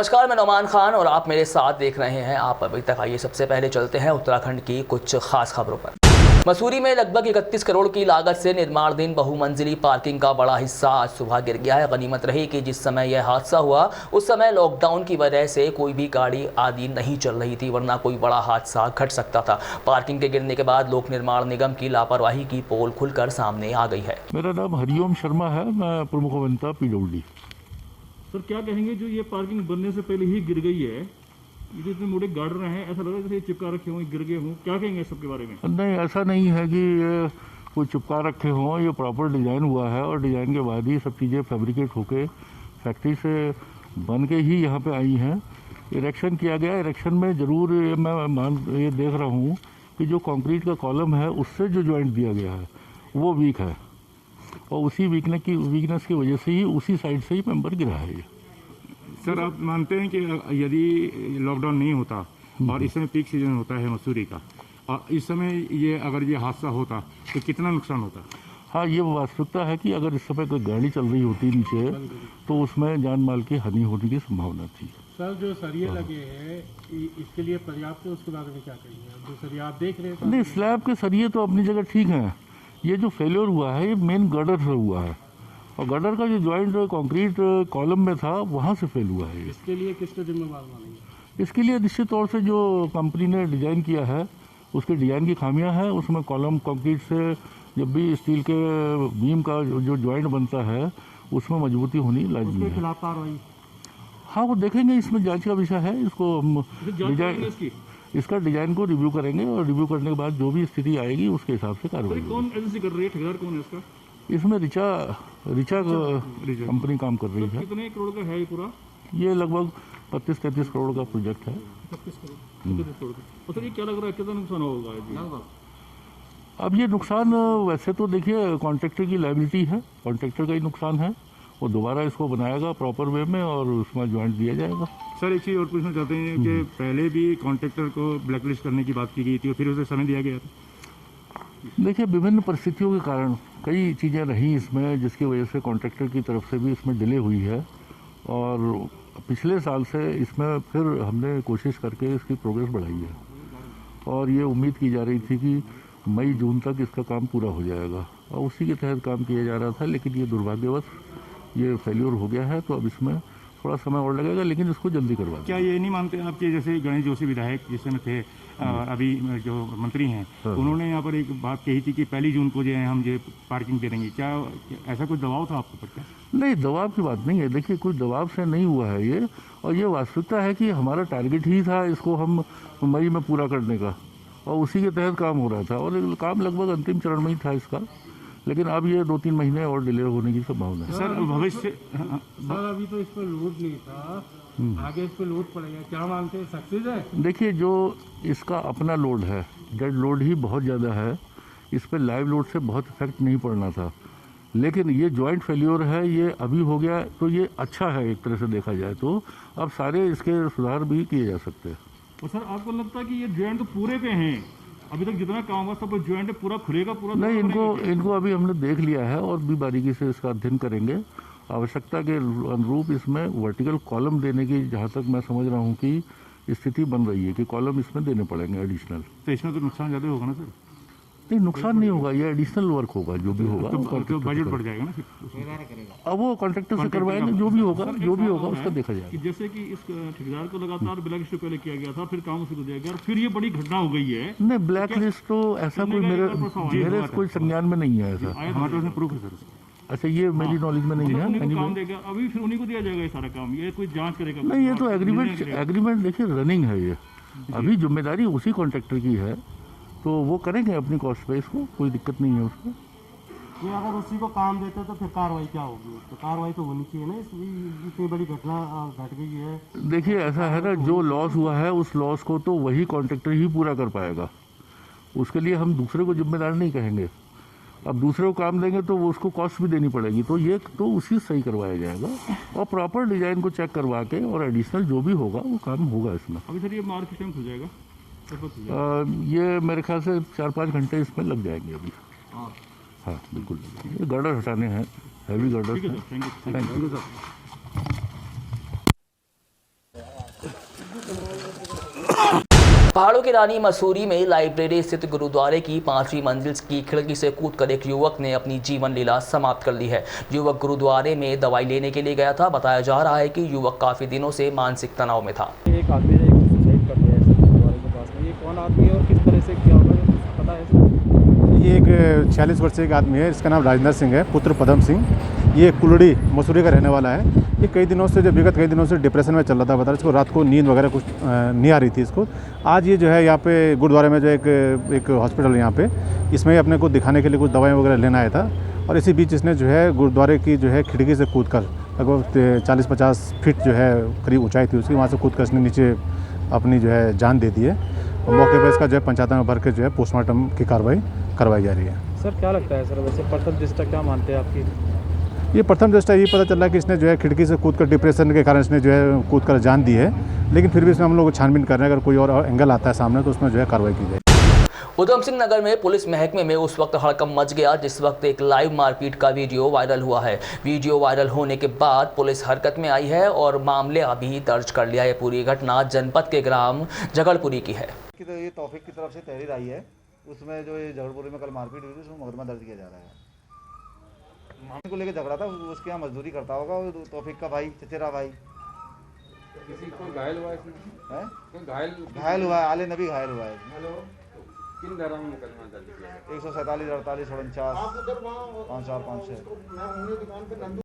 नमस्कार, मैं नौमान खान और आप मेरे साथ देख रहे हैं आप अभी तक। आइए सबसे पहले चलते हैं उत्तराखंड की कुछ खास खबरों पर। मसूरी में लगभग 31 करोड़ की लागत से निर्माणाधीन बहुमंजिली पार्किंग का बड़ा हिस्सा आज सुबह गिर गया है। गनीमत रही कि जिस समय यह हादसा हुआ उस समय लॉकडाउन की वजह से कोई भी गाड़ी आदि नहीं चल रही थी, वरना कोई बड़ा हादसा घट सकता था। पार्किंग के गिरने के बाद लोक निर्माण निगम की लापरवाही की पोल खुलकर सामने आ गई है। मेरा नाम हरिओम शर्मा है, मैं प्रमुख अभियंता पीडब्ल्यूडी। सर क्या कहेंगे, जो ये पार्किंग बनने से पहले ही गिर गई है, ये इतने मोटे गार्डर हैं, ऐसा लग रहा है जैसे चिपका रखे हों, गिर गए हों, क्या कहेंगे सबके बारे में? नहीं, ऐसा नहीं है कि ये कोई चिपका रखे हों, ये प्रॉपर डिज़ाइन हुआ है और डिज़ाइन के बाद ही सब चीज़ें फैब्रिकेट होके फैक्ट्री से बन के ही यहाँ पे आई हैं। इरेक्शन किया गया, इरेक्शन में ज़रूर ये देख रहा हूँ कि जो कंक्रीट का कॉलम है उससे जो जॉइंट दिया गया है वो वीक है और उसी वीकनेस की वजह से ही उसी साइड से ही मेंबर गिरा है ये। सर आप मानते हैं कि यदि लॉकडाउन नहीं होता और इस समय पीक सीजन होता है मसूरी का, और इस समय अगर ये हादसा होता तो कितना नुकसान होता? हाँ, ये वास्तविकता है कि अगर इस समय कोई गाड़ी चल रही होती नीचे तो उसमें जान माल की हानि होने की संभावना थी। सर जो सरिये लगे हैं इसके लिए पर्याप्त है, उसके बारे में क्या कहेंगे? जो सरिया आप देख रहे हैं नहीं, स्लैब के सरिये तो अपनी जगह ठीक हैं। ये जो फेलियर हुआ है ये मेन गर्डर से हुआ है और गर्डर का जो जॉइंट कंक्रीट कॉलम में था वहाँ से फेल हुआ है। इसके लिए किसको जिम्मेवार मानेंगे? इसके लिए निश्चित तौर से जो कंपनी ने डिज़ाइन किया है उसके डिज़ाइन की खामियां हैं। उसमें कॉलम कंक्रीट से जब भी स्टील के बीम का जो जॉइंट बनता है उसमें मजबूती होनी लाजमी है। खिलाफ कार्रवाई? हाँ, वो देखेंगे, इसमें जांच का विषय है। इसको हम इसका डिजाइन को रिव्यू करेंगे और रिव्यू करने के बाद जो भी स्थिति आएगी उसके हिसाब से कार्रवाई। कौन एजेंसी कर रही है, ठेकेदार कौन है इसका? इसमें रिचा कंपनी काम कर रही है। कितने करोड़ का है ये पूरा? ये लगभग 32-33 करोड़ का प्रोजेक्ट है। 32 करोड़ का। सर ये क्या लग रहा है, कितना नुकसान होगा? अब ये नुकसान वैसे तो देखिए कॉन्ट्रैक्टर की लायबिलिटी है, कॉन्ट्रैक्टर का ही नुकसान है। वो दोबारा इसको बनाएगा प्रॉपर वे में और उसमें जॉइंट दिया जाएगा। सर एक चीज़ और पूछना चाहते हैं कि पहले भी कॉन्ट्रैक्टर को ब्लैकलिस्ट करने की बात की गई थी और फिर उसे समय दिया गया था। देखिए, विभिन्न परिस्थितियों के कारण कई चीज़ें रही इसमें जिसकी वजह से कॉन्ट्रैक्टर की तरफ से भी इसमें डिले हुई है और पिछले साल से इसमें फिर हमने कोशिश करके इसकी प्रोग्रेस बढ़ाई है और ये उम्मीद की जा रही थी कि मई जून तक इसका काम पूरा हो जाएगा और उसी के तहत काम किया जा रहा था। लेकिन ये दुर्भाग्यवश ये फेल्योर हो गया है तो अब इसमें थोड़ा समय और लगेगा, लेकिन इसको जल्दी करवा। क्या ये नहीं मानते आपके जैसे गणेश जोशी विधायक जिस समय थे, अभी जो मंत्री हैं, उन्होंने यहाँ पर एक बात कही थी कि 1 जून को जो है हम जो पार्किंग दे देंगे, क्या ऐसा कोई दबाव था आपके ऊपर? क्या नहीं, दबाव की बात नहीं है। देखिए, कोई दबाव से नहीं हुआ है ये, और ये वास्तविकता है कि हमारा टारगेट ही था इसको हम मई में पूरा करने का और उसी के तहत काम हो रहा था और काम लगभग अंतिम चरण में ही था इसका। लेकिन अब ये 2-3 महीने और डिले होने की संभावना है। सर भविष्य सर अभी तो इस पर लोड नहीं था, आगे इस पर लोड पड़ेगा, क्या मानते हैं सक्सेस है? देखिए, जो इसका अपना लोड है, डेड लोड ही बहुत ज़्यादा है, इस पर लाइव लोड से बहुत इफेक्ट नहीं पड़ना था। लेकिन ये जॉइंट फेल्योर है, ये अभी हो गया तो ये अच्छा है एक तरह से देखा जाए तो। अब सारे इसके सुधार भी किए जा सकते हैं। और सर आपको लगता है कि ये जॉइंट तो पूरे पे हैं, अभी तक जितना काम हुआ सब जॉइंट पूरा खुलेगा पूरा? नहीं, इनको अभी हमने देख लिया है और भी बारीकी से इसका अध्ययन करेंगे। आवश्यकता के अनुरूप इसमें वर्टिकल कॉलम देने की जहाँ तक मैं समझ रहा हूँ कि स्थिति बन रही है कि कॉलम इसमें देने पड़ेंगे एडिशनल। तो इसमें तो नुकसान ज़्यादा होगा ना सर? नहीं, नुकसान नहीं होगा, ये एडिशनल वर्क होगा जो भी होगा तो बजट बढ़ जाएगा ना? अब वो कॉन्ट्रैक्टर से करवाएंगे, जो भी होगा उसका देखा जाएगा। जैसे कि इस ठेकेदार को लगातार ब्लैक लिस्ट पहले किया गया था, फिर काम शुरू हो जाएगा और फिर ये बड़ी घटना हो गई है। नहीं, ब्लैक लिस्ट तो ऐसा कोई मेरे कोई संज्ञान में नहीं है ऐसा। हमारे पास प्रूफ है सर। अच्छा, ये मेरी नॉलेज में नहीं है। काम देगा अभी, फिर उन्हीं को दिया जाएगा ये सारा काम, ये कोई जांच करेगा नहीं? ये तो एग्रीमेंट देखिए रनिंग है, ये अभी जिम्मेदारी उसी कॉन्ट्रैक्टर की है तो वो करेंगे अपनी कॉस्ट पे, इसको कोई दिक्कत नहीं है उसमें। ये अगर उसी को काम देते तो फिर कार्रवाई क्या होगी? तो कार्रवाई तो होनी चाहिए ना, इतनी बड़ी घटना घट गई है। देखिए, ऐसा है ना, जो लॉस हुआ है उस लॉस को तो वही कॉन्ट्रैक्टर ही पूरा कर पाएगा, उसके लिए हम दूसरे को जिम्मेदार नहीं कहेंगे। अब दूसरे को काम देंगे तो वो उसको कॉस्ट भी देनी पड़ेगी, तो ये तो उसी सही करवाया जाएगा और प्रॉपर डिजाइन को चेक करवा के और एडिशनल जो भी होगा वो काम होगा इसमें। अभी सर ये मार्केट टाइम खुल जाएगा? ये मेरे ख्याल से 4-5 घंटे इसमें लग जाएंगे अभी। हाँ बिल्कुल, ये गर्डर हटाने हैं, heavy girder. Thank you sir. पहाड़ों की रानी मसूरी में लाइब्रेरी स्थित गुरुद्वारे की 5वीं मंजिल की खिड़की से कूदकर एक युवक ने अपनी जीवन लीला समाप्त कर ली है। युवक गुरुद्वारे में दवाई लेने के लिए गया था। बताया जा रहा है कि युवक काफी दिनों से मानसिक तनाव में था। एक आदमी ने सुसाइड कर लिया है गुरुद्वारे के पास में। ये कौन आदमी है और किस तरह से क्या होगा ये पता है? ये एक 46 वर्षीय का आदमी है। इसका नाम राजेंद्र सिंह है, पुत्र पदम सिंह। ये कुलड़ी मसूरी का रहने वाला है। ये कई दिनों से विगत कई दिनों से डिप्रेशन में चल रहा था। बता रहा इसको रात को नींद वगैरह कुछ नहीं आ रही थी इसको। आज ये जो है यहाँ पे गुरुद्वारे में जो एक हॉस्पिटल यहाँ पे इसमें अपने को दिखाने के लिए कुछ दवाएं वगैरह लेना आया था और इसी बीच इसने जो है गुरुद्वारे की जो है खिड़की से कूदकर लगभग 40-50 फीट जो है करीब ऊंचाई थी उसकी, वहाँ से कूदकर इसने नीचे अपनी जो है जान दे दी है। और मौके पर इसका जो है पंचायत में भर के जो है पोस्टमार्टम की कार्रवाई करवाई जा रही है। सर क्या लगता है सर, वैसे प्रथम दृष्टया क्या मानते हैं आपकी? ये प्रथम दृष्टया ये पता चल रहा है कि इसने जो है खिड़की से कूदकर डिप्रेशन के कारण इसने जो है कूदकर जान दी है, लेकिन फिर भी इसमें हम लोग छानबीन कर रहे हैं। अगर कोई और एंगल आता है सामने तो उसमें जो है कार्रवाई की जाएगी। उधम सिंह नगर में पुलिस महकमे में उस वक्त हड़कंप मच गया जिस वक्त एक लाइव मारपीट का वीडियो वायरल हुआ है। वीडियो वायरल होने के बाद पुलिस हरकत में आई है और मामले अभी दर्ज कर लिया है। पूरी घटना जनपद के ग्राम झगड़पुरी की है। तो ये तौफीक की तरफ से तहरीर आई है, उसमें जो ये झगड़पुरी में कल मारपीट हुई थी उसमें मुकदमा दर्ज किया जा रहा है। मामले को लेकर झगड़ा था, उसके यहाँ मजदूरी करता होगा तौफीक का भाई, चचेरा भाई। किसी को घायल हुआ है इसमें? है घायल हुआ है, आले नबी घायल हुआ है। किन धारा में मुकदमा दर्ज किया है? 147, 48, 49, 54, 56।